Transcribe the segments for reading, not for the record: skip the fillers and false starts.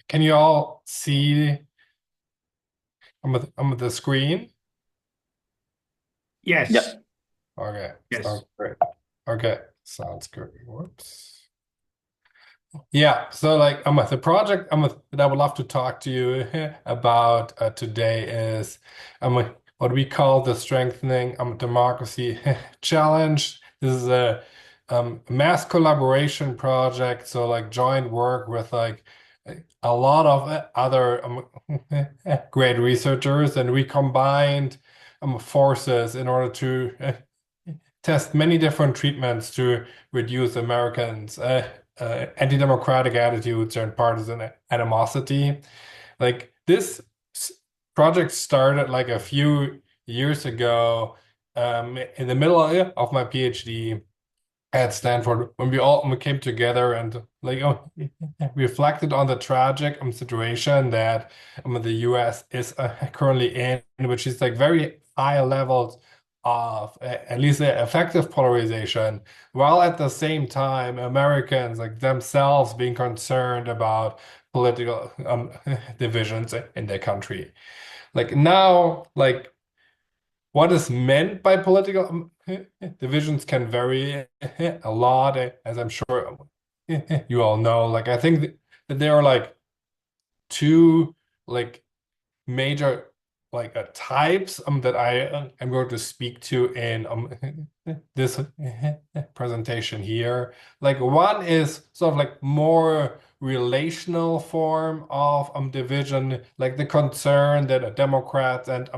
Can you all see on the screen? Yes, Yep. Okay, yes. sounds great. Okay, sounds good. Whoops. Yeah, so like the project that I would love to talk to you about today is what we call the Strengthening Democracy Challenge. This is a mass collaboration project, so like joint work with like a lot of other great researchers, and we combined forces in order to test many different treatments to reduce Americans' anti-democratic attitudes and partisan animosity. Like this s- project started like a few years ago, in the middle of my PhD at Stanford, when we came together and like reflected on the tragic situation that the US is currently in, which is like very high levels of at least effective polarization, while at the same time Americans like themselves being concerned about political divisions in their country. Like now, like what is meant by political divisions can vary a lot, as I'm sure you all know. Like I think that there are like two like major like types that I am going to speak to in this presentation here. Like one is sort of like more relational form of division, like the concern that Democrats and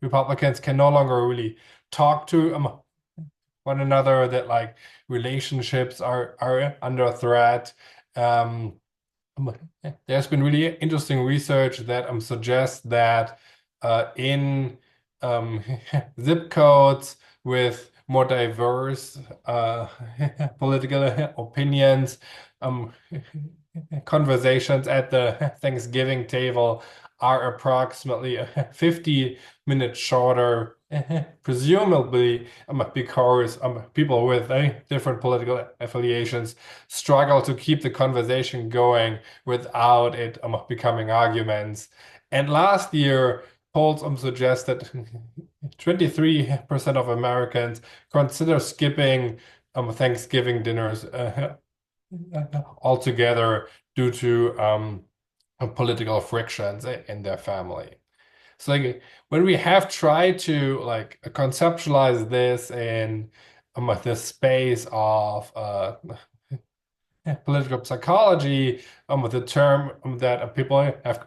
Republicans can no longer really talk to one another, that like relationships are under threat. Um, there's been really interesting research that suggests that in um, zip codes with more diverse political opinions, um, conversations at the Thanksgiving table are approximately 50 minutes shorter, presumably because people with different political affiliations struggle to keep the conversation going without it becoming arguments. And last year, polls suggest that 23% of Americans consider skipping Thanksgiving dinners altogether due to political frictions in their family. So like when we have tried to like conceptualize this in the space of political psychology, with the term that people have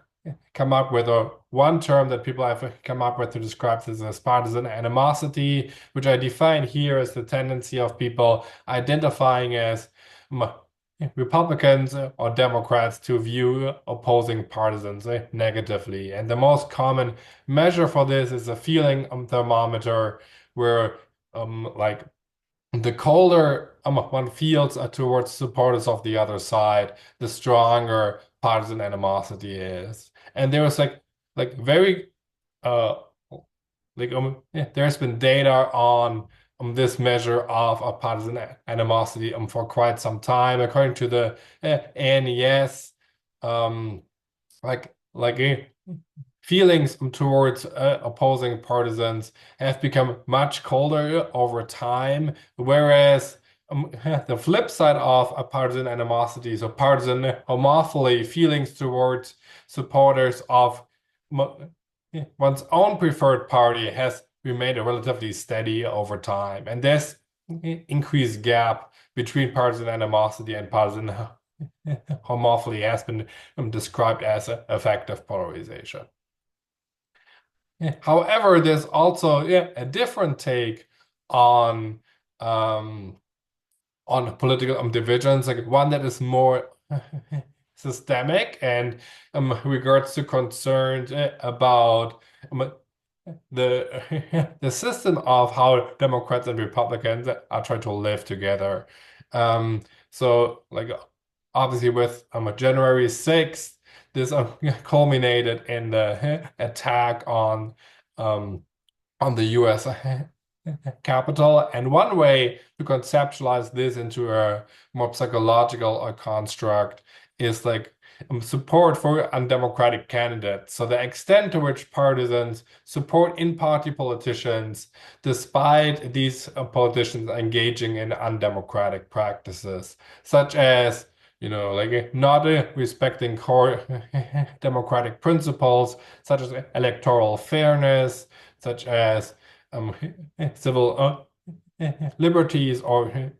come up with, or one term that people have come up with to describe this as partisan animosity, which I define here as the tendency of people identifying as um, Republicans or Democrats to view opposing partisans negatively. And the most common measure for this is a feeling thermometer, where like the colder one feels towards supporters of the other side, the stronger partisan animosity is. And there was like very uh yeah, there's been data on this measure of a partisan animosity for quite some time, according to the NES. Um, feelings towards opposing partisans have become much colder over time, whereas the flip side of a partisan animosity, so partisan homophily, feelings towards supporters of one's own preferred party, has remained relatively steady over time. And this increased gap between partisan animosity and partisan homophily has been described as effective polarization. Yeah. However, there's also a different take on um, political divisions, like one that is more systemic and regards to concerns about the system of how Democrats and Republicans are trying to live together. So, like obviously with January 6th, this culminated in the attack um, on the U.S. capital. And one way to conceptualize this into a more psychological construct is like support for undemocratic candidates. So the extent to which partisans support in-party politicians, despite these politicians engaging in undemocratic practices, such as like not respecting core democratic principles, such as electoral fairness, such as um, civil liberties or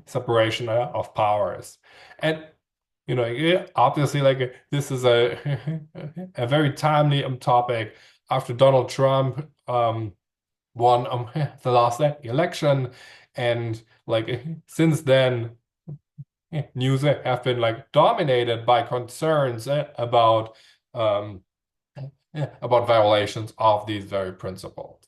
separation of powers. And yeah, obviously, like this is a a very timely topic after Donald Trump won the last election, and like since then, news have been like dominated by concerns um, about violations of these very principles.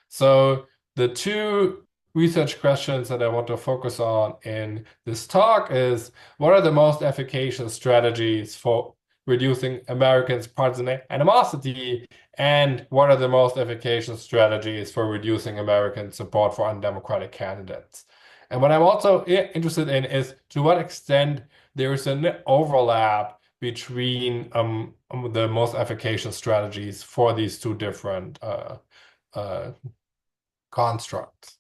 So the two research questions that I want to focus on in this talk is what are the most efficacious strategies for reducing Americans' partisan animosity, and what are the most efficacious strategies for reducing American support for undemocratic candidates? And what I'm also interested in is to what extent there is an overlap between the most efficacious strategies for these two different uh, constructs.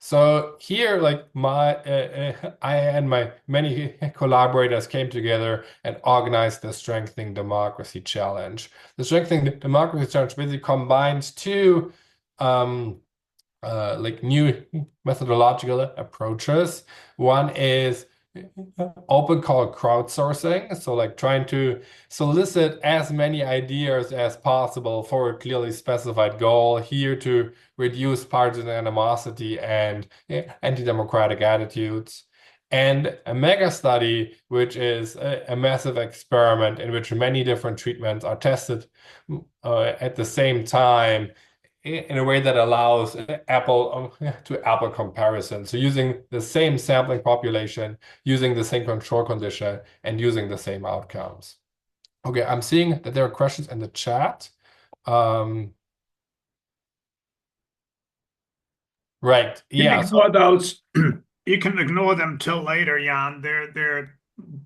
So here, like I and my many collaborators came together and organized the Strengthening Democracy Challenge. The Strengthening Democracy Challenge basically combines two like new methodological approaches. One is open call crowdsourcing, so like trying to solicit as many ideas as possible for a clearly specified goal here to reduce partisan animosity and anti-democratic attitudes. And a mega study, which is a massive experiment in which many different treatments are tested at the same time in a way that allows apple to apple comparison. So using the same sampling population, using the same control condition, and using the same outcomes. Okay, I'm seeing that there are questions in the chat. Right. You can Yeah. ignore those. You can ignore them till later, Jan. They're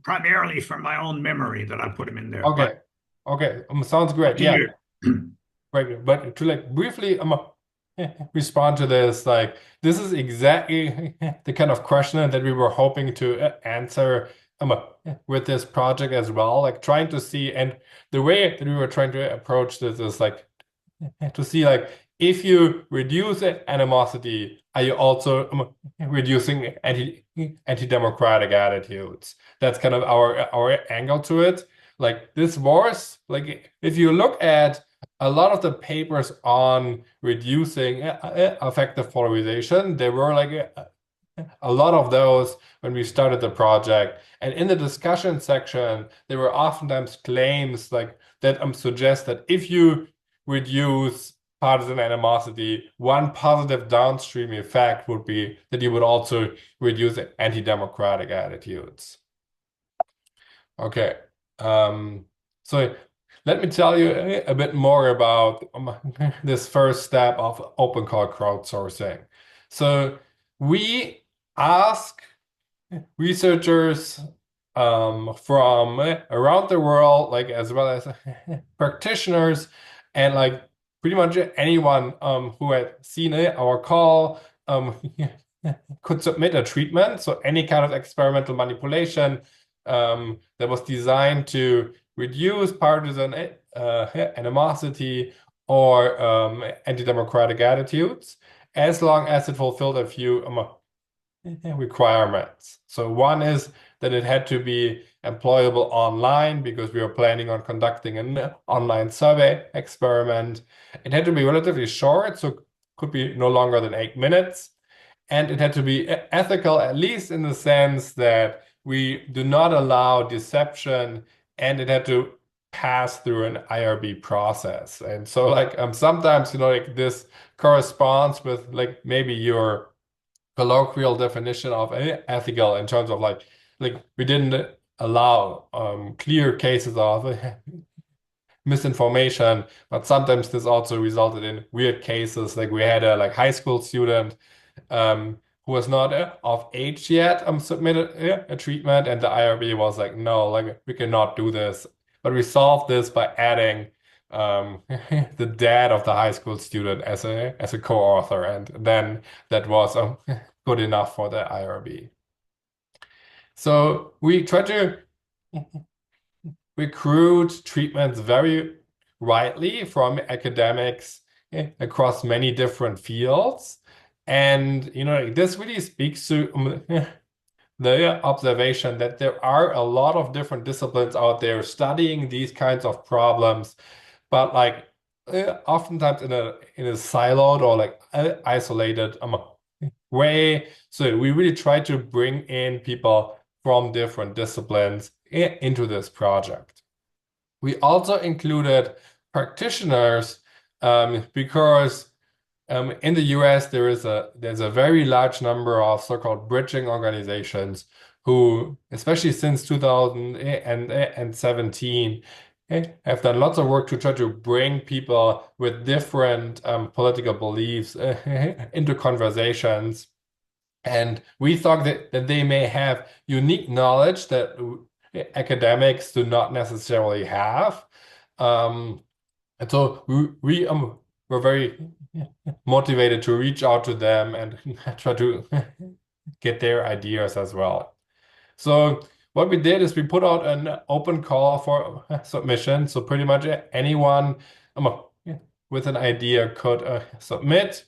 primarily from my own memory that I put them in there. But Okay. Okay. Sounds up great. to Yeah. you. Right. But to like briefly respond to this, like this is exactly the kind of question that we were hoping to answer with this project as well. Like trying to see, and the way that we were trying to approach this is like to see like if you reduce animosity, are you also reducing anti-democratic attitudes? That's kind of our angle to it. Like this wars, like if you look at a lot of the papers on reducing affective polarization, there were like a lot of those when we started the project. And in the discussion section, there were oftentimes claims like that suggest that if you reduce partisan animosity, one positive downstream effect would be that you would also reduce anti-democratic attitudes. Okay. So let me tell you a bit more about this first step of open call crowdsourcing. So we ask researchers from around the world, like as well as practitioners, and like pretty much anyone who had seen our call could submit a treatment. So any kind of experimental manipulation that was designed to reduce partisan animosity or anti-democratic attitudes, as long as it fulfilled a few requirements. So one is that it had to be employable online because we were planning on conducting an online survey experiment. It had to be relatively short, so it could be no longer than 8 minutes. And it had to be ethical, at least in the sense that we do not allow deception, and it had to pass through an IRB process. And so like sometimes, like this corresponds with like maybe your colloquial definition of ethical in terms of like we didn't allow clear cases of misinformation, but sometimes this also resulted in weird cases. Like we had a like high school student who was not of age yet submitted a treatment, and the IRB was like, no, like we cannot do this. But we solved this by adding the dad of the high school student as a co-author, and then that was good enough for the IRB. So we try to recruit treatments very widely from academics across many different fields. And, this really speaks to the observation that there are a lot of different disciplines out there studying these kinds of problems, but like oftentimes in a siloed or like isolated way. So we really try to bring in people from different disciplines into this project. We also included practitioners because in the US there's a very large number of so-called bridging organizations who, especially since 2017, have done lots of work to try to bring people with different political beliefs into conversations. And we thought that they may have unique knowledge that academics do not necessarily have. And so we were very motivated to reach out to them and try to get their ideas as well. So what we did is we put out an open call for submission. So pretty much anyone with an idea could submit.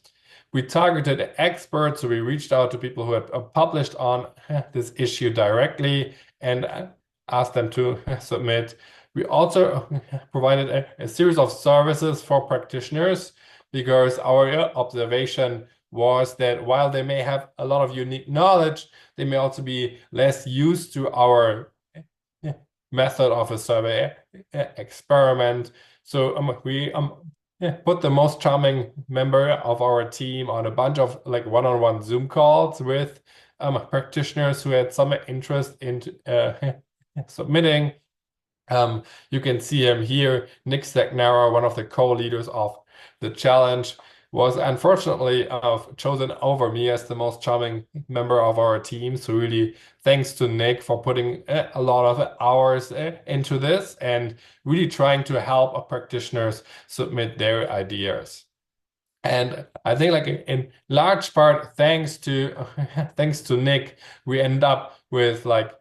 We targeted experts, so we reached out to people who had published on this issue directly and asked them to submit. We also provided a series of services for practitioners because our observation was that while they may have a lot of unique knowledge, they may also be less used to our method of a survey experiment. So we put the most charming member of our team on a bunch of like one-on-one Zoom calls with practitioners who had some interest in submitting. You can see him here. Nick Stagnara, one of the co-leaders of the challenge, was unfortunately chosen over me as the most charming member of our team. So really thanks to Nick for putting a lot of hours into this and really trying to help practitioners submit their ideas. And I think like in large part, thanks to thanks to Nick, we end up with like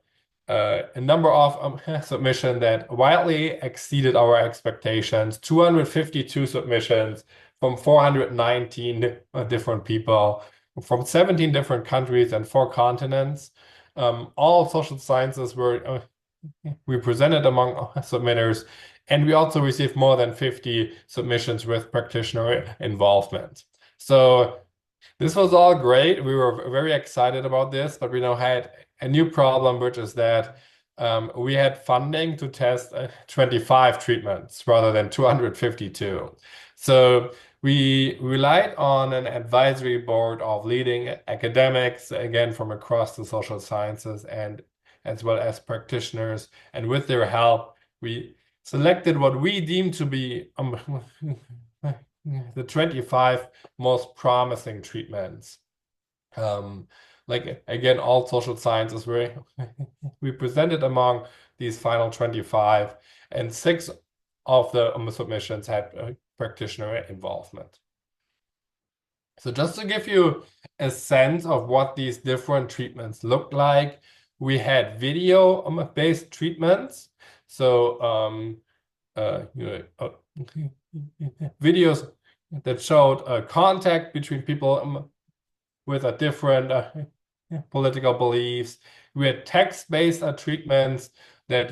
a number of submissions that wildly exceeded our expectations. 252 submissions from 419 different people from 17 different countries and 4 continents. All social sciences were represented among submitters, and we also received more than 50 submissions with practitioner involvement. So this was all great. We were very excited about this, but we now had a new problem, which is that we had funding to test 25 treatments rather than 252. So we relied on an advisory board of leading academics, again, from across the social sciences and as well as practitioners. And with their help, we selected what we deemed to be the 25 most promising treatments. Like again, all social sciences were represented among these final 25, and 6 of the submissions had practitioner involvement. So just to give you a sense of what these different treatments look like, we had video-based treatments. So videos that showed contact between people with a different political beliefs. We had text-based treatments that,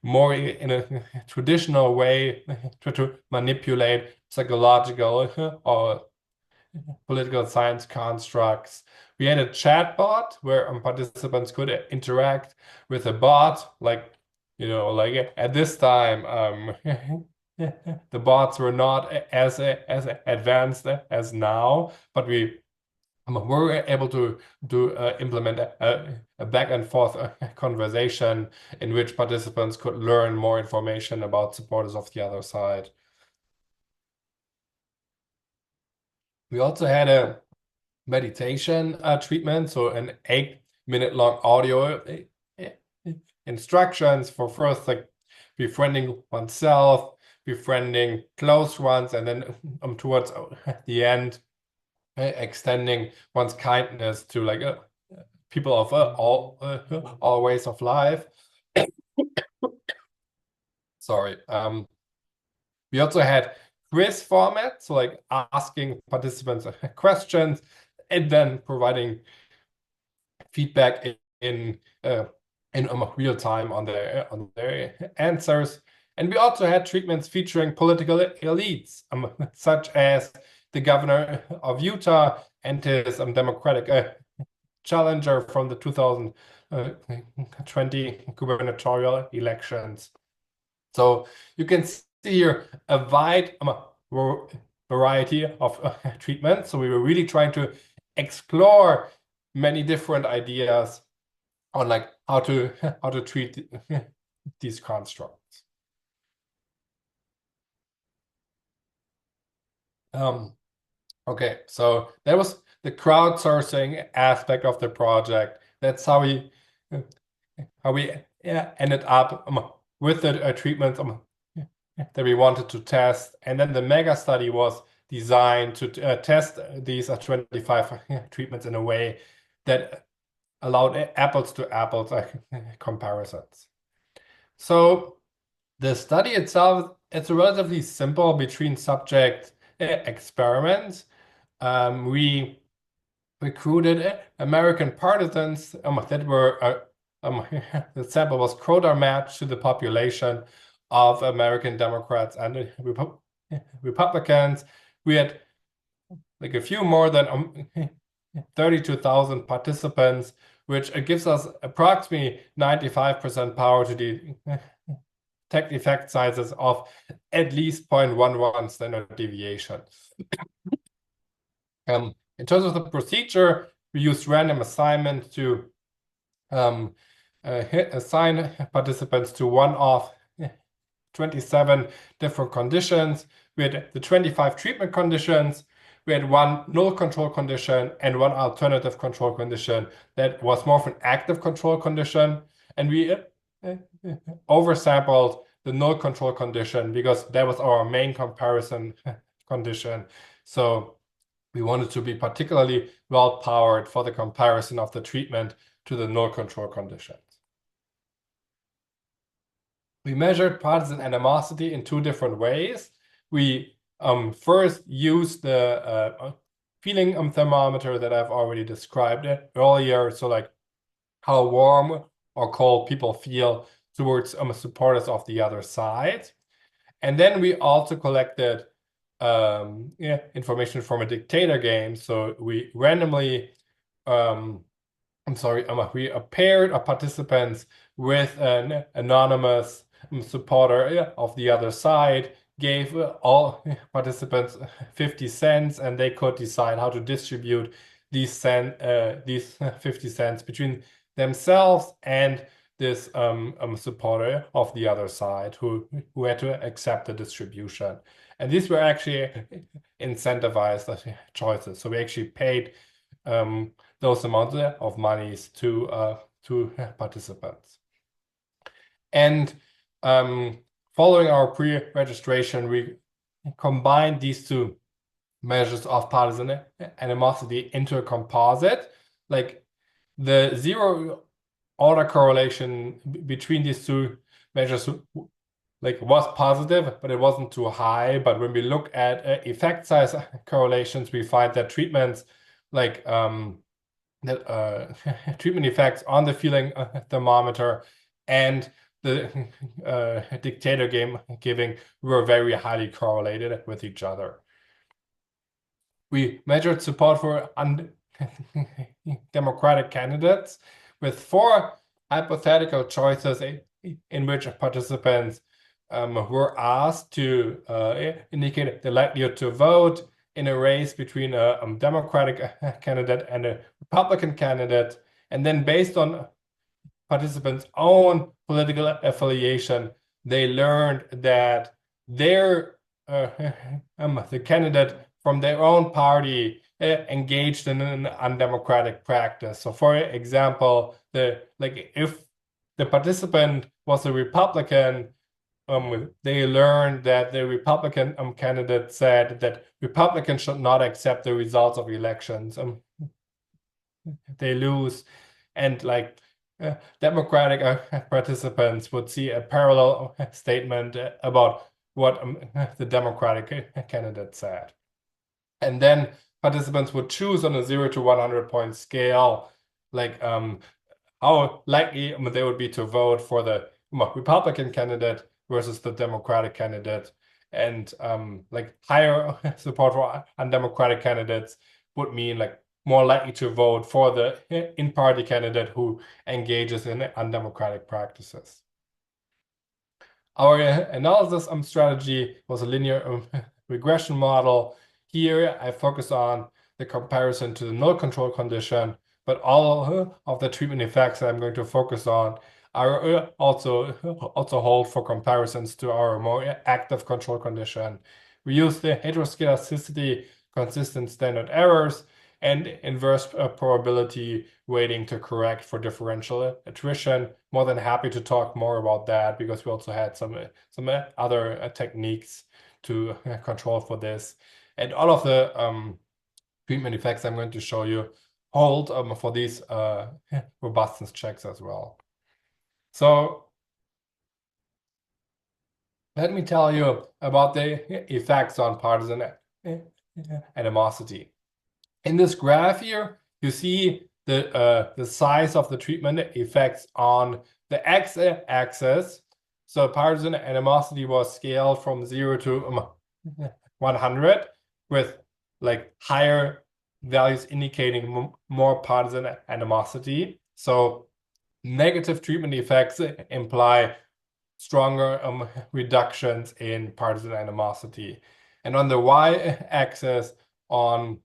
more in a traditional way try to manipulate psychological or political science constructs. We had a chat bot where participants could interact with a bot, like, like at this time, the bots were not as advanced as now, but we we're able to implement a back and forth conversation in which participants could learn more information about supporters of the other side. We also had a meditation treatment, so an 8-minute long audio instructions for first like befriending oneself, befriending close ones, and then towards the end, extending one's kindness to like people of all ways of life. Sorry. We also had quiz format, so like asking participants questions and then providing feedback in real time on their answers. And we also had treatments featuring political elites, such as the governor of Utah and his Democratic challenger from the 2020 gubernatorial elections. So you can see here a wide variety of treatments. So we were really trying to explore many different ideas on like how to treat these constructs. Okay, so that was the crowdsourcing aspect of the project. That's how we ended up with the treatments that we wanted to test. And then the mega study was designed to test these 25 treatments in a way that allowed apples to apples comparisons. So the study itself, it's a relatively simple between subject experiment. We recruited American partisans that were the sample was quota matched to the population of American Democrats and Republicans. We had like a few more than 32,000 participants, which gives us approximately 95% power to detect effect sizes of at least 0.11 standard deviation. In terms of the procedure, we used random assignment to assign participants to one of 27 different conditions. We had the 25 treatment conditions. We had one null control condition and one alternative control condition that was more of an active control condition. And we oversampled the null control condition because that was our main comparison condition. So we wanted to be particularly well powered for the comparison of the treatment to the null control conditions. We measured partisan animosity in two different ways. We first used the feeling thermometer that I've already described earlier. So like how warm or cold people feel towards supporters of the other side. And then we also collected information from a dictator game. So we randomly, we paired our participants with an anonymous supporter of the other side, gave all participants 50 cents, and they could decide how to distribute these 50 cents between themselves and this supporter of the other side who had to accept the distribution. And these were actually incentivized choices. So we actually paid those amounts of monies to participants. And following our pre-registration, we combined these two measures of partisan animosity into a composite. Like the zero order correlation between these two measures like was positive, but it wasn't too high. But when we look at effect size correlations, we find that treatments like treatment effects on the feeling thermometer and the dictator game giving were very highly correlated with each other. We measured support for undemocratic candidates with 4 hypothetical choices in which participants were asked to indicate the likelihood to vote in a race between a Democratic candidate and a Republican candidate. And then based on participants' own political affiliation, they learned that their the candidate from their own party engaged in an undemocratic practice. So, for example, if the participant was a Republican, they learned that the Republican candidate said that Republicans should not accept the results of elections. They lose, and Democratic participants would see a parallel statement about what the Democratic candidate said. And then participants would choose on a 0 to 100 point scale, how likely they would be to vote for the Republican candidate versus the Democratic candidate. And higher support for undemocratic candidates would mean more likely to vote for the in-party candidate who engages in undemocratic practices. Our analysis strategy was a linear regression model. Here, I focus on the comparison to the null control condition, but all of the treatment effects that I'm going to focus on are also hold for comparisons to our more active control condition. We use the heteroscedasticity consistent standard errors and inverse probability weighting to correct for differential attrition. More than happy to talk more about that because we also had some other techniques to control for this. And all of the treatment effects I'm going to show you hold for these robustness checks as well. So let me tell you about the effects on partisan animosity. In this graph here, you see the size of the treatment effects on the x-axis. So partisan animosity was scaled from 0 to 100, with higher values indicating more partisan animosity. So negative treatment effects imply stronger reductions in partisan animosity. And on the y-axis, on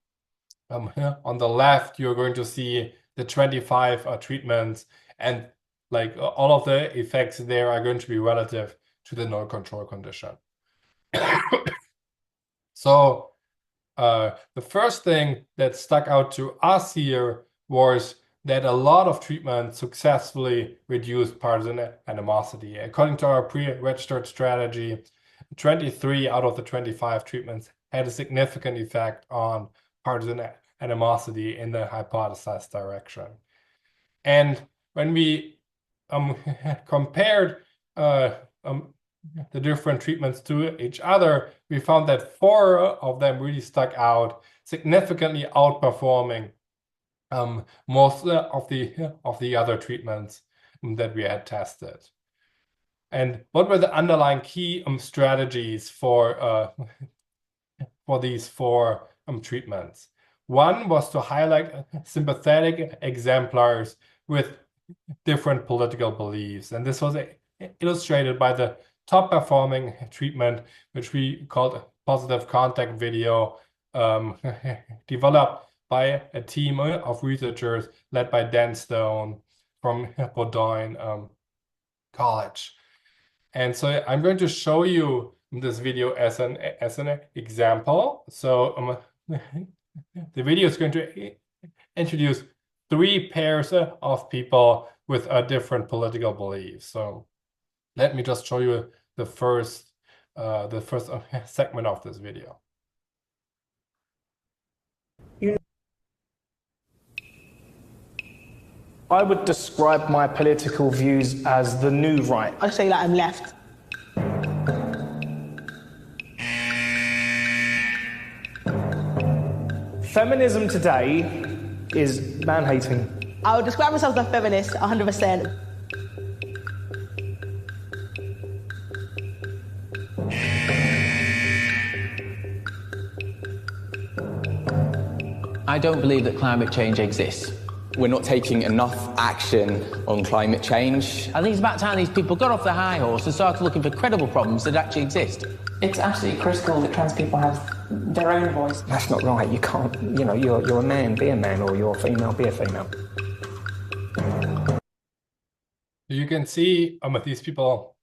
the left, you're going to see the 25 treatments, and all of the effects there are going to be relative to the null control condition. So the first thing that stuck out to us here was that a lot of treatments successfully reduced partisan animosity. According to our pre-registered strategy, 23 out of the 25 treatments had a significant effect on partisan animosity in the hypothesized direction. And when we compared the different treatments to each other, we found that 4 of them really stuck out, significantly outperforming most of the other treatments that we had tested. And what were the underlying key strategies for these 4 treatments? One was to highlight sympathetic exemplars with different political beliefs, and this was illustrated by the top performing treatment, which we called positive contact video, developed by a team of researchers led by Dan Stone from Bowdoin College. And so I'm going to show you this video as an example. So the video is going to introduce 3 pairs of people with different political beliefs. So let me just show you the first segment of this video. I would describe my political views as the new right. I say that I'm left. Feminism today is man-hating. I would describe myself as a feminist, 100%. I don't believe that climate change exists. We're not taking enough action on climate change. I think it's about time these people got off the high horse and started looking for credible problems that actually exist. It's absolutely critical that trans people have their own voice. That's not right. You can't, you know, you're a man, be a man, or you're a female, be a female. You can see these people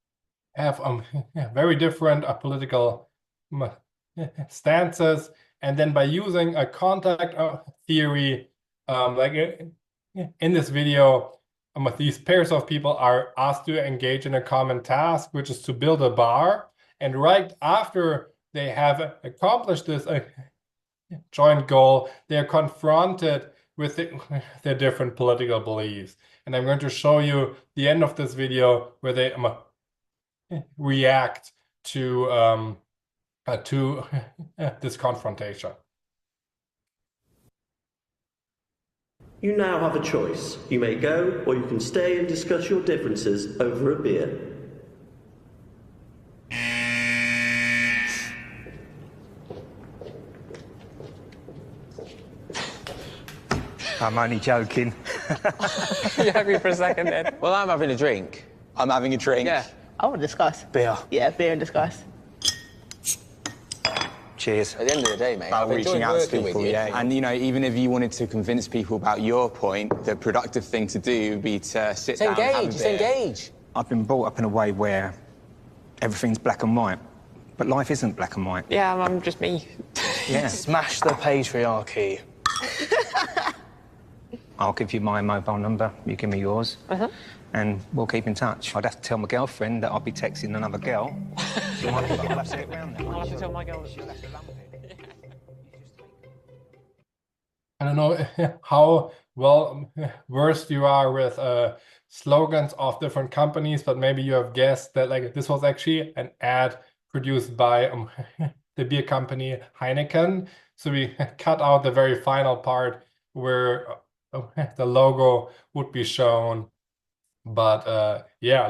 have very different political stances, and then by using a contact theory, in this video, these pairs of people are asked to engage in a common task, which is to build a bar, and right after they have accomplished this joint goal, they are confronted with their different political beliefs. And I'm going to show you the end of this video where they react to this confrontation. You now have a choice. You may go, or you can stay and discuss your differences over a beer. I'm only joking. You happy for a second then? Well, I'm having a drink. I'm having a drink. Yeah. I want to discuss. Beer. Yeah, beer and discuss. Cheers. At the end of the day, mate, About I've reaching enjoyed out to working people, with you. yeah. And, you know, even if you wanted to convince people about your point, the productive thing to do would be to sit down and have a Just beer. engage. I've been brought up in a way where everything's black and white, but life isn't black and white. Yeah, I'm just me. Yeah. Smash the patriarchy. I'll give you my mobile number, you give me yours, and we'll keep in touch. I'd have to tell my girlfriend that I'll be texting another girl. So I'll have to get round there. I'll have to tell my girl that she'll have to lump it. I don't know how well versed you are with slogans of different companies, but maybe you have guessed that this was actually an ad produced by the beer company Heineken. So we cut out the very final part where the logo would be shown. But yeah,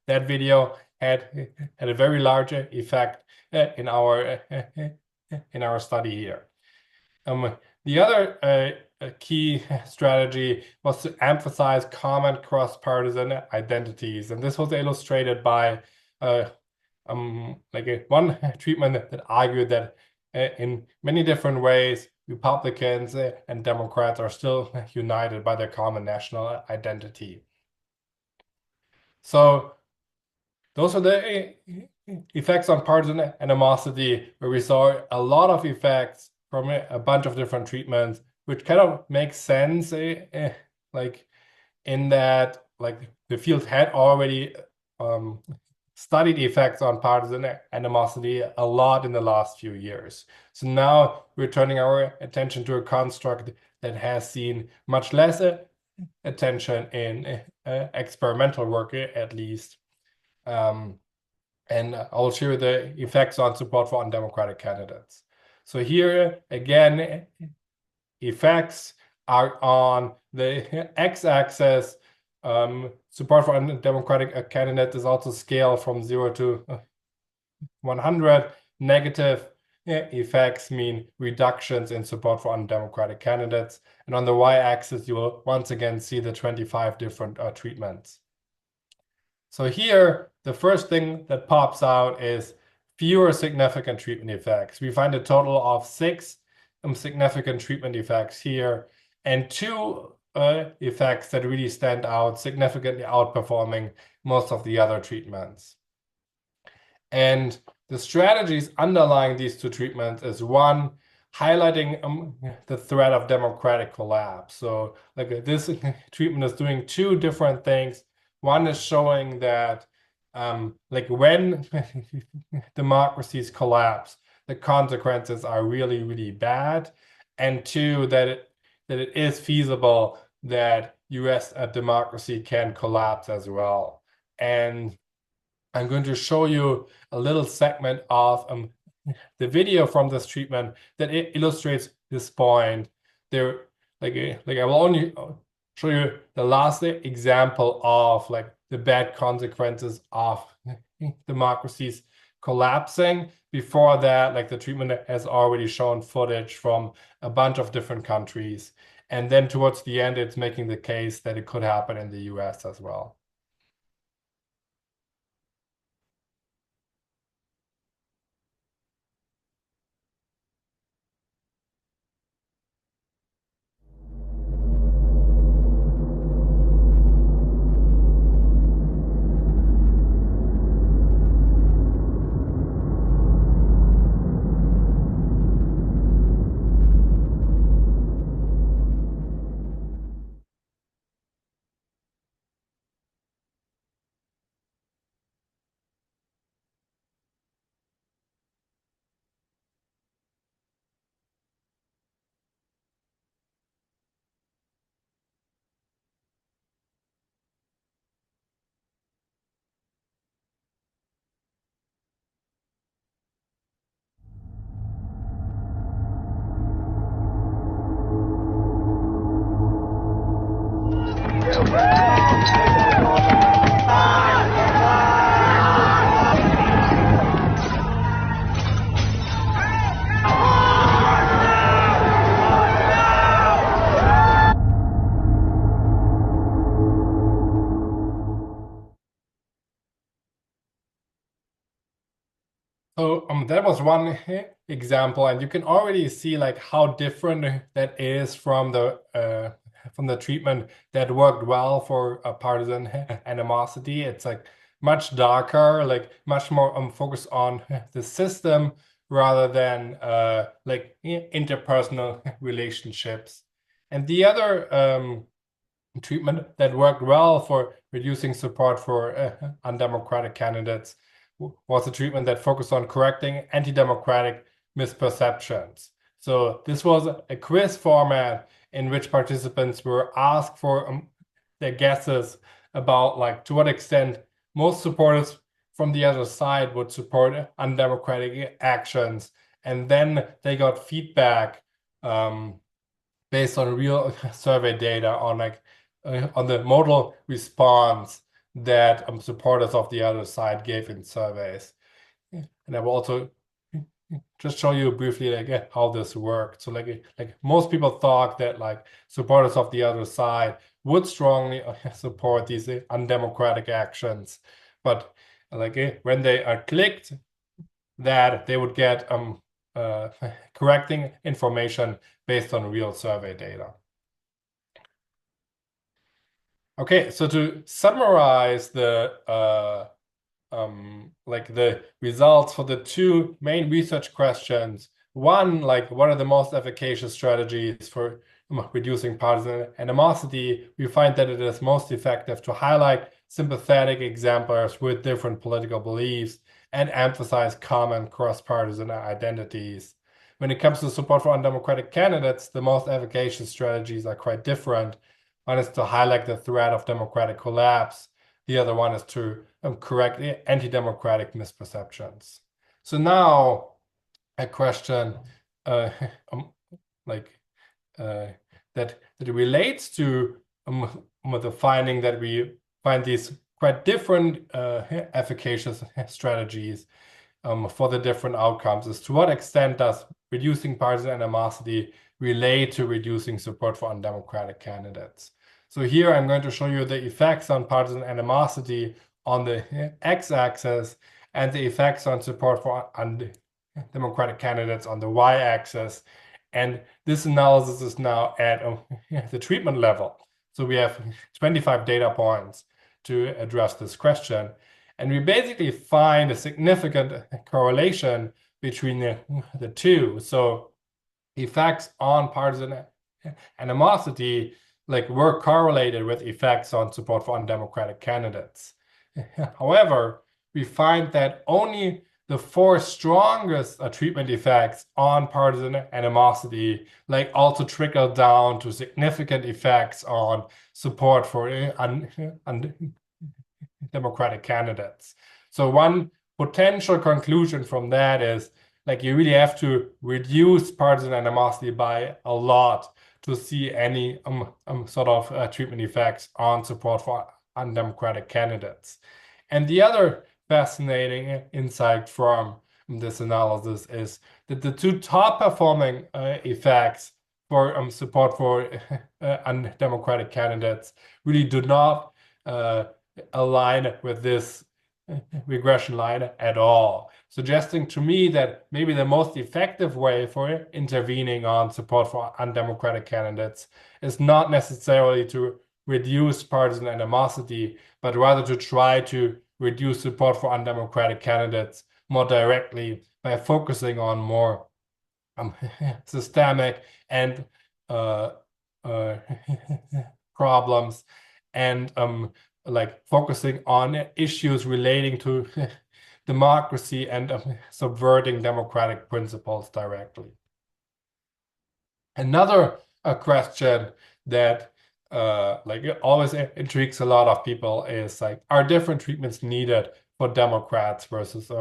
that video had a very large effect in our study here. The other key strategy was to emphasize common cross-partisan identities, and this was illustrated by one treatment that argued that in many different ways, Republicans and Democrats are still united by their common national identity. So those are the effects on partisan animosity, where we saw a lot of effects from a bunch of different treatments, which kind of makes sense, in that the field had already studied effects on partisan animosity a lot in the last few years. So now we're turning our attention to a construct that has seen much less attention in experimental work, at least. And I'll show you the effects on support for undemocratic candidates. So here, again, effects are on the x-axis. Support for undemocratic candidates is also scaled from 0 to 100. Negative effects mean reductions in support for undemocratic candidates. And on the y-axis, you will once again see the 25 different treatments. So here, the first thing that pops out is fewer significant treatment effects. We find a total of 6 significant treatment effects here, and 2 effects that really stand out, significantly outperforming most of the other treatments. And the strategies underlying these 2 treatments is, one, highlighting the threat of democratic collapse. So this treatment is doing 2 different things. One is showing that when democracies collapse, the consequences are really, really bad. And 2, that it is feasible that US democracy can collapse as well. And I'm going to show you a little segment of the video from this treatment that illustrates this point. There, I will only show you the last example of the bad consequences of democracies collapsing. Before that, the treatment has already shown footage from a bunch of different countries. And then towards the end, it's making the case that it could happen in the US as well. So that was one example, and you can already see like how different that is from the treatment that worked well for a partisan animosity. It's like much darker, like much more focused on the system rather than like interpersonal relationships. And the other treatment that worked well for reducing support for undemocratic candidates was a treatment that focused on correcting anti-democratic misperceptions. So this was a quiz format in which participants were asked for their guesses about like to what extent most supporters from the other side would support undemocratic actions. And then they got feedback based on real survey data on like on the modal response that supporters of the other side gave in surveys. And I will also just show you briefly like how this worked. So like most people thought that like supporters of the other side would strongly support these undemocratic actions, but like when they are clicked, that they would get correcting information based on real survey data. Okay, so to summarize the like the results for the two main research questions, one, like what are the most efficacious strategies for reducing partisan animosity, we find that it is most effective to highlight sympathetic exemplars with different political beliefs and emphasize common cross-partisan identities. When it comes to support for undemocratic candidates, the most efficacious strategies are quite different. One is to highlight the threat of democratic collapse. The other one is to correct anti-democratic misperceptions. So now a question like that relates to the finding that we find these quite different efficacious strategies for the different outcomes is to what extent does reducing partisan animosity relate to reducing support for undemocratic candidates. So here I'm going to show you the effects on partisan animosity on the x-axis and the effects on support for undemocratic candidates on the y-axis. And this analysis is now at the treatment level. So we have 25 data points to address this question. And we basically find a significant correlation between the two. So effects on partisan animosity like were correlated with effects on support for undemocratic candidates. However, we find that only the four strongest treatment effects on partisan animosity like also trickle down to significant effects on support for undemocratic candidates. So one potential conclusion from that is like you really have to reduce partisan animosity by a lot to see any sort of treatment effects on support for undemocratic candidates. And the other fascinating insight from this analysis is that the two top performing effects for support for undemocratic candidates really do not align with this regression line at all, suggesting to me that maybe the most effective way for intervening on support for undemocratic candidates is not necessarily to reduce partisan animosity, but rather to try to reduce support for undemocratic candidates more directly by focusing on more systemic and problems, and like focusing on issues relating to democracy and subverting democratic principles directly. Another question that like it always intrigues a lot of people is like, are different treatments needed for Democrats versus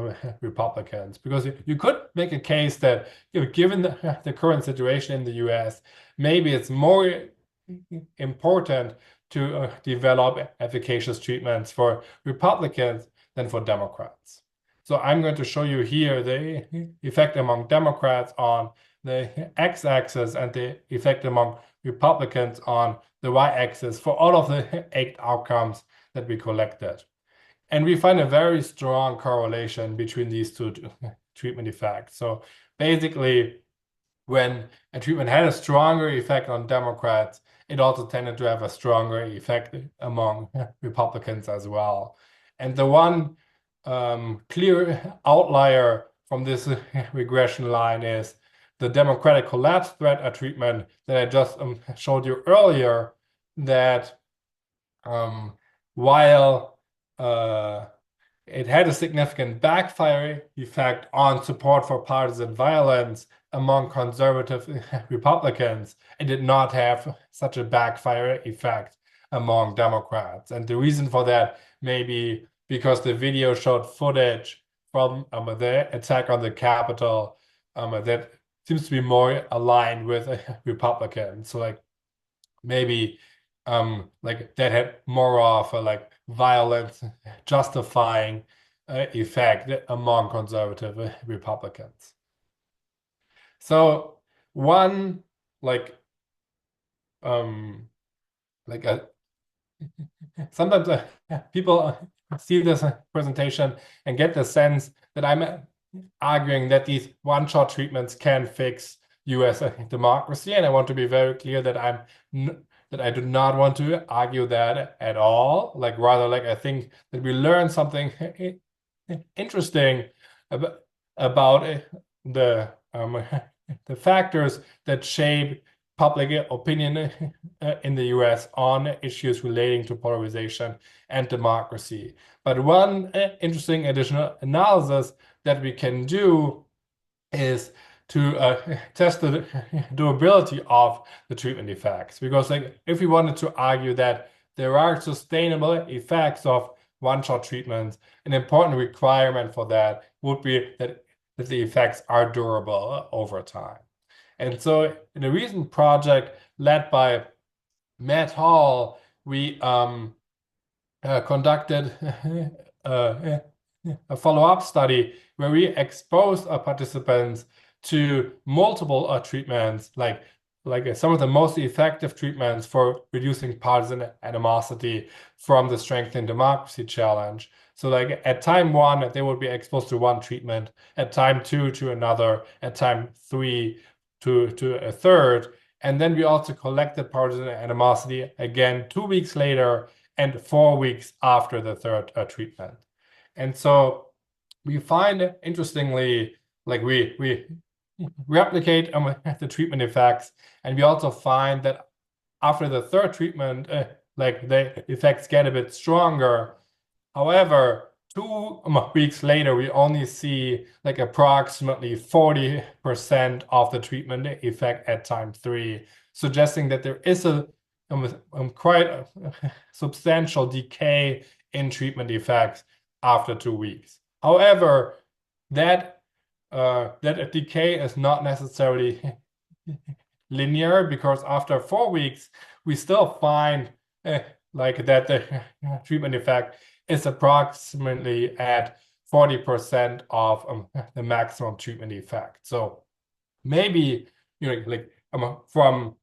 Republicans? Because you could make a case that, given the current situation in the US, maybe it's more important to develop efficacious treatments for Republicans than for Democrats. So I'm going to show you here the effect among Democrats on the x-axis and the effect among Republicans on the y-axis for all of the 8 outcomes that we collected. And we find a very strong correlation between these two treatment effects. So basically, when a treatment had a stronger effect on Democrats, it also tended to have a stronger effect among Republicans as well. And the one clear outlier from this regression line is the Democratic collapse threat treatment that I just showed you earlier, that while it had a significant backfire effect on support for partisan violence among conservative Republicans, it did not have such a backfire effect among Democrats. And the reason for that may be because the video showed footage from the attack on the Capitol that seems to be more aligned with Republicans. So like maybe like that had more of a like violence justifying effect among conservative Republicans. So one like sometimes people see this presentation and get the sense that I'm arguing that these one-shot treatments can fix US democracy, and I want to be very clear that I do not want to argue that at all. Like rather, like I think that we learned something interesting about the factors that shape public opinion in the US on issues relating to polarization and democracy. But one interesting additional analysis that we can do is to test the durability of the treatment effects. Because like if we wanted to argue that there are sustainable effects of one-shot treatments, an important requirement for that would be that the effects are durable over time. And so in a recent project led by Matt Hall, we conducted a follow-up study where we exposed our participants to multiple treatments, like some of the most effective treatments for reducing partisan animosity from the Strengthening Democracy Challenge. So like at time 1, they would be exposed to one treatment, at time 2 to another, at time 3 to a third. And then we also collected partisan animosity again 2 weeks later and 4 weeks after the third treatment. And so we find, interestingly, like we replicate the treatment effects, and we also find that after the third treatment, like the effects get a bit stronger. However, 2 weeks later, we only see like approximately 40% of the treatment effect at time 3, suggesting that there is a quite a substantial decay in treatment effects after 2 weeks. However, that decay is not necessarily linear, because after 4 weeks, we still find like that the treatment effect is approximately at 40% of the maximum treatment effect. So maybe like from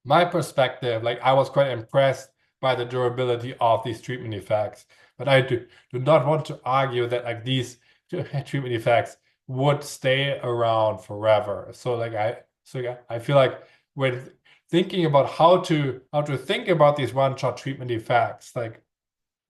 my perspective, like I was quite impressed by the durability of these treatment effects. But I do not want to argue that like these treatment effects would stay around forever. So I feel like when thinking about how to think about these one-shot treatment effects, like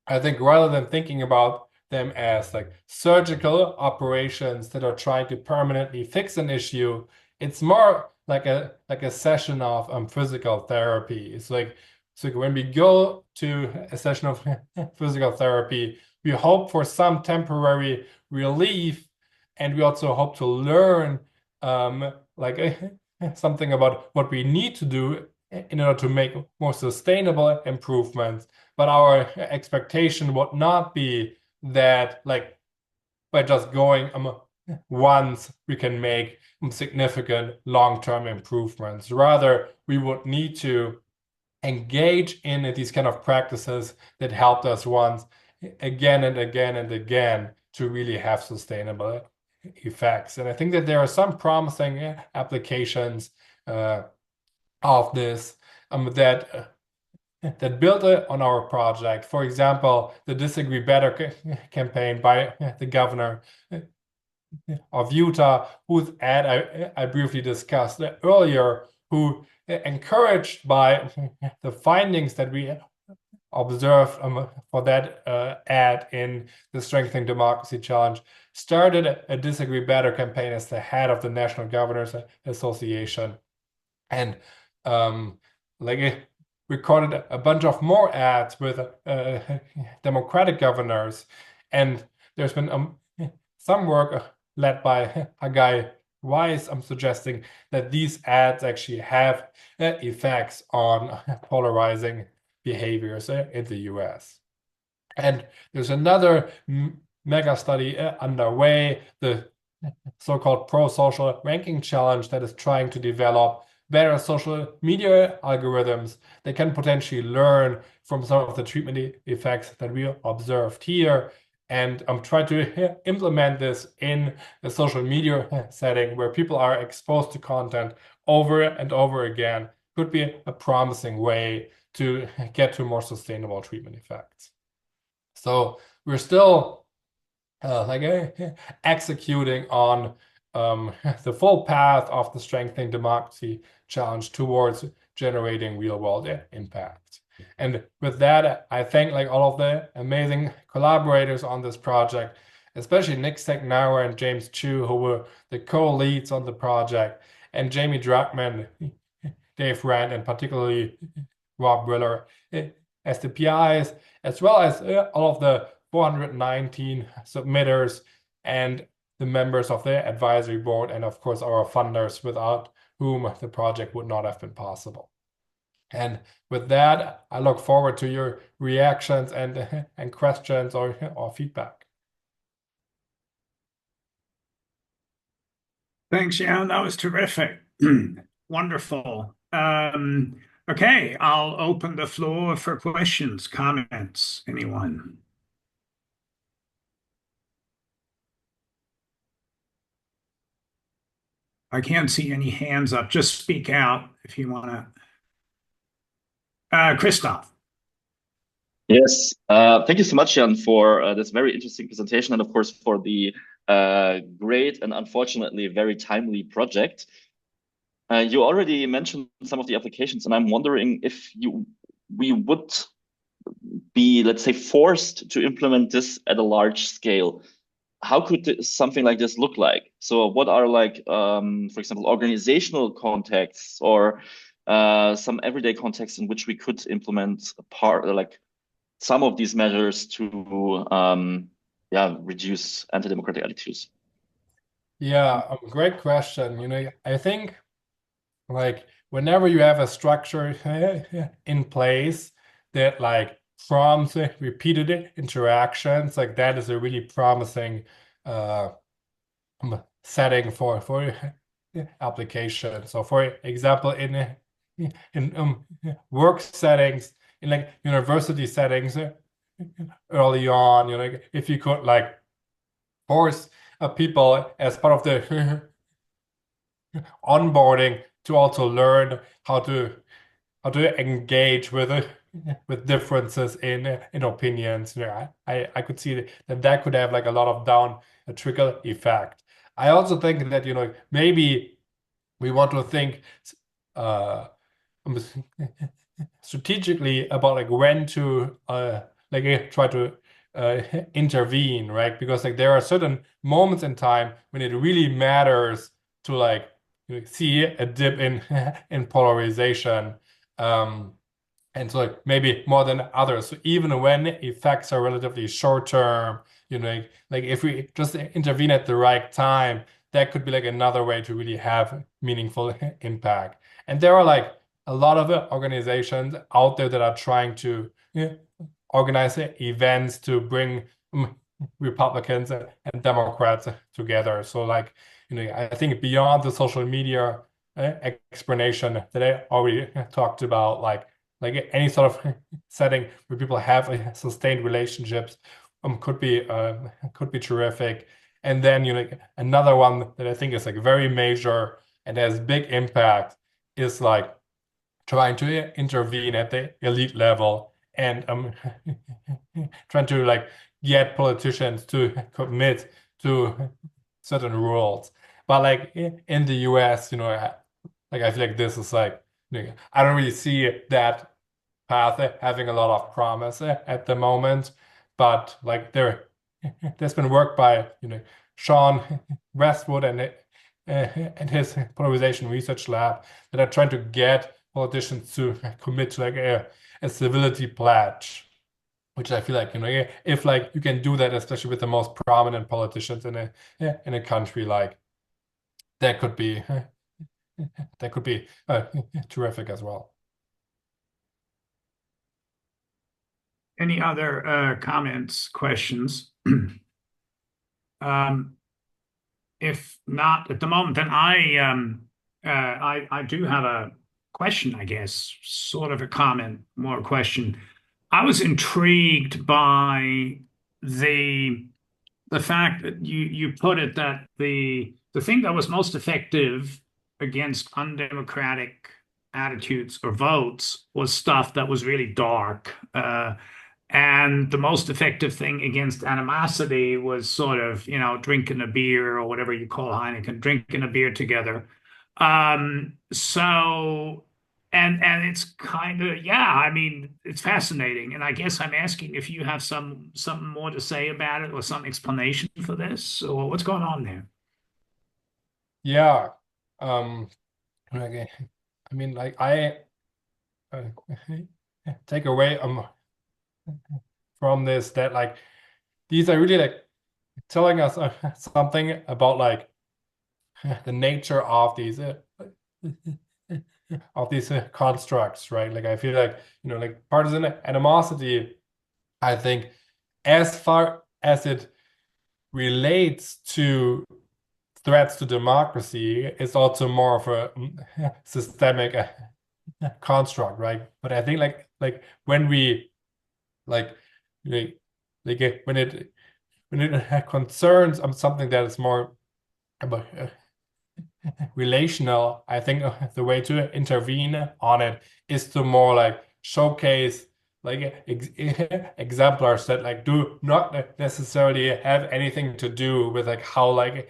I think rather than thinking about them as like surgical operations that are trying to permanently fix an issue, it's more like a session of physical therapy. It's like so when we go to a session of physical therapy, we hope for some temporary relief, and we also hope to learn like something about what we need to do in order to make more sustainable improvements. But our expectation would not be that like by just going once we can make significant long-term improvements. Rather, we would need to engage in these kind of practices that helped us once again and again and again to really have sustainable effects. And I think that there are some promising applications of this that build on our project. For example, the Disagree Better campaign by the governor of Utah, whose ad I briefly discussed earlier, who encouraged by the findings that we observed for that ad in the Strengthening Democracy Challenge, started a Disagree Better campaign as the head of the National Governors Association. And like recorded a bunch of more ads with Democratic governors, and there's been some work led by a guy Weiss. I'm suggesting that these ads actually have effects on polarizing behaviors in the US. And there's another mega study underway, the so-called pro-social ranking challenge, that is trying to develop better social media algorithms that can potentially learn from some of the treatment effects that we observed here. And I'm trying to implement this in a social media setting where people are exposed to content over and over again. Could be a promising way to get to more sustainable treatment effects. So we're still executing on the full path of the Strengthening Democracy Challenge towards generating real-world impact. And with that, I thank all of the amazing collaborators on this project, especially Nick Stagnauer and James Chu, who were the co-leads on the project, and Jamie Druckmann, Dave Rand, and particularly Rob Willer as the PIs, as well as all of the 419 submitters and the members of the advisory board, and of course our funders, without whom the project would not have been possible. And with that, I look forward to your reactions and questions or feedback. Thanks, Jan. That was terrific. Wonderful. Okay, I'll open the floor for questions, comments. Anyone? I can't see any hands up. Just speak out if you want to. Christoph. Yes, thank you so much, Jan, for this very interesting presentation, and of course for the great and unfortunately very timely project. You already mentioned some of the applications, and I'm wondering if we would be, let's say, forced to implement this at a large scale. How could something like this look like? So what are for example, organizational contexts or some everyday contexts in which we could implement some of these measures to reduce anti-democratic attitudes? Yeah, great question. I think whenever you have a structure in place that prompts repeated interactions, that is a really promising setting for application. So for example, in work settings, in university settings early on, if you could force people as part of the onboarding to also learn how to engage with differences in opinions. I could see that could have like a lot of a trickle effect. I also think that maybe we want to think strategically about like when to try to intervene, right? Because like there are certain moments in time when it really matters to like see a dip in in polarization. And so like maybe more than others. So even when effects are relatively short term, like if we just intervene at the right time, that could be like another way to really have meaningful impact. And there are like a lot of organizations out there that are trying to organize events to bring Republicans and Democrats together. So like, I think beyond the social media explanation that I already talked about, like any sort of setting where people have sustained relationships could be terrific. And then another one that I think is like very major and has big impact is like trying to intervene at the elite level and trying to like get politicians to commit to certain rules. But like in the US, like I feel like this is like I don't really see that path having a lot of promise at the moment. But like there's been work by Sean Westwood and his polarization research lab that are trying to get politicians to commit to like a civility pledge, which I feel like if like you can do that, especially with the most prominent politicians in a country, like that could be terrific as well. Any other comments, questions? If not at the moment, then I do have a question, I guess, sort of a comment, more a question. I was intrigued by the fact that you put it that the thing that was most effective against undemocratic attitudes or votes was stuff that was really dark. And the most effective thing against animosity was sort of, drinking a beer or whatever you call Heineken, drinking a beer together. So, and it's kind of, yeah, I mean, it's fascinating. And I guess I'm asking if you have something more to say about it or some explanation for this, or what's going on there? Yeah. Okay. I mean, like I take away from this that like these are really like telling us something about like the nature of these constructs, right? Like I feel like like partisan animosity, I think, as far as it relates to threats to democracy, is also more of a systemic construct, right? But I think like when we like when it concerns something that is more about relational, I think the way to intervene on it is to more like showcase like exemplars that like do not necessarily have anything to do with like how like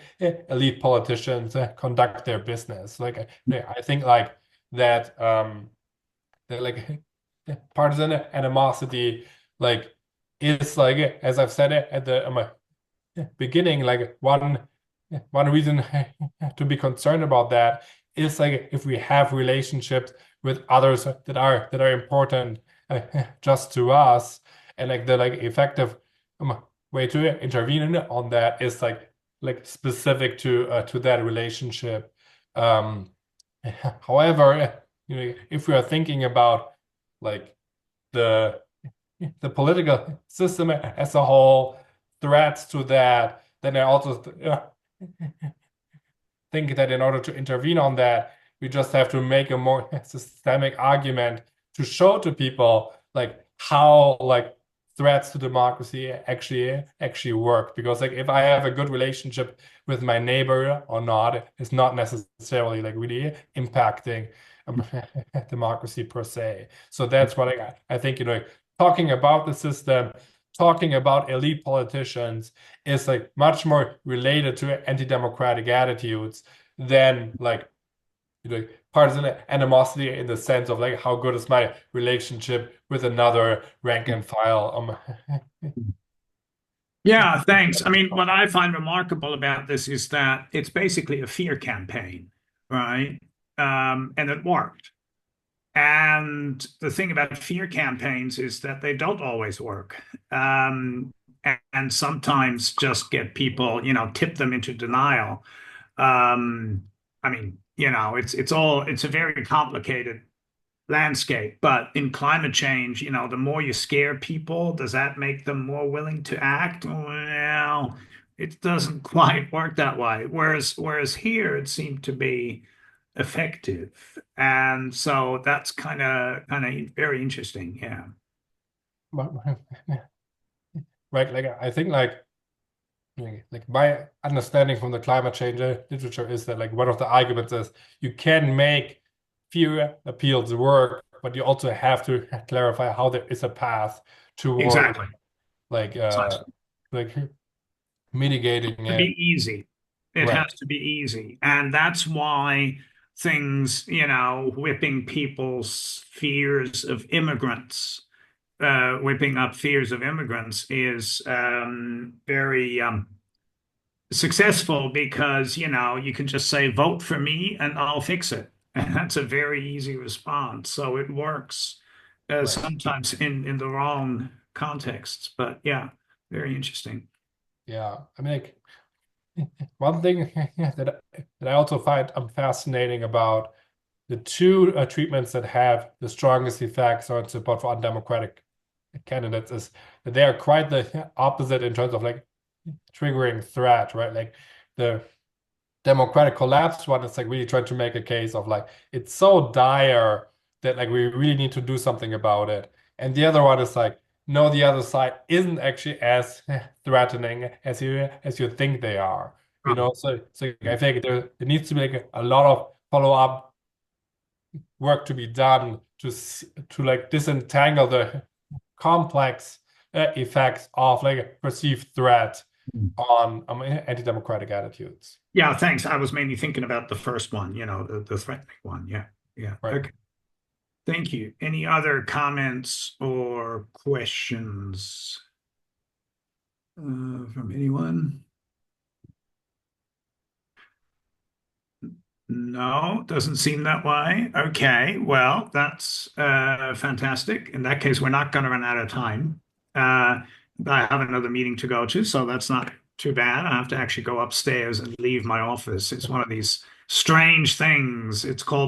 elite politicians conduct their business. Like I think like that that like partisan animosity like is like, as I've said at the beginning, like one reason to be concerned about that is like if we have relationships with others that are important just to us, and like the like effective way to intervene on that is like specific to that relationship. However, if we are thinking about like the political system as a whole, threats to that, then I also think that in order to intervene on that, we just have to make a more systemic argument to show to people like how like threats to democracy actually work. Because like if I have a good relationship with my neighbor or not, it's not necessarily like really impacting democracy per se. So that's what I think, talking about the system, talking about elite politicians is like much more related to anti-democratic attitudes than like partisan animosity in the sense of like how good is my relationship with another rank and file. Yeah, thanks. I mean, what I find remarkable about this is that it's basically a fear campaign, right? And it worked. And the thing about fear campaigns is that they don't always work. And sometimes just get people, tip them into denial. I mean, it's a very complicated landscape, but in climate change, the more you scare people, does that make them more willing to act? Well, it doesn't quite work that way. Whereas here it seemed to be effective. And so that's kind of very interesting. Yeah. Right. Like I think like my understanding from the climate change literature is that like one of the arguments is you can make fear appeals work, but you also have to clarify how there is a path toward Exactly. like mitigating To be it. easy. It Right. has to be easy. And that's why things, whipping people's fears of immigrants, whipping up fears of immigrants is very successful because, you can just say, vote for me and I'll fix it. And that's a very easy response. So it works sometimes in the wrong contexts. But yeah, very interesting. Yeah. I mean, like, one thing that I also find fascinating about the two treatments that have the strongest effects on support for undemocratic candidates is that they are quite the opposite in terms of like triggering threat, right? Like the democratic collapse one is like really trying to make a case of like it's so dire that like we really need to do something about it. And the other one is like, no, the other side isn't actually as threatening as you think they are. So I think there needs to be like a lot of follow-up work to be done to like disentangle the complex effects of like a perceived threat on anti-democratic attitudes. Yeah, thanks. I was mainly thinking about the first one, the threatening one. Yeah. Yeah. Right. Okay. Thank you. Any other comments or questions from anyone? No, doesn't seem that way. Okay, well, that's fantastic. In that case, we're not going to run out of time. I have another meeting to go to, so that's not too bad. I have to actually go upstairs and leave my office. It's one of these strange things. It's called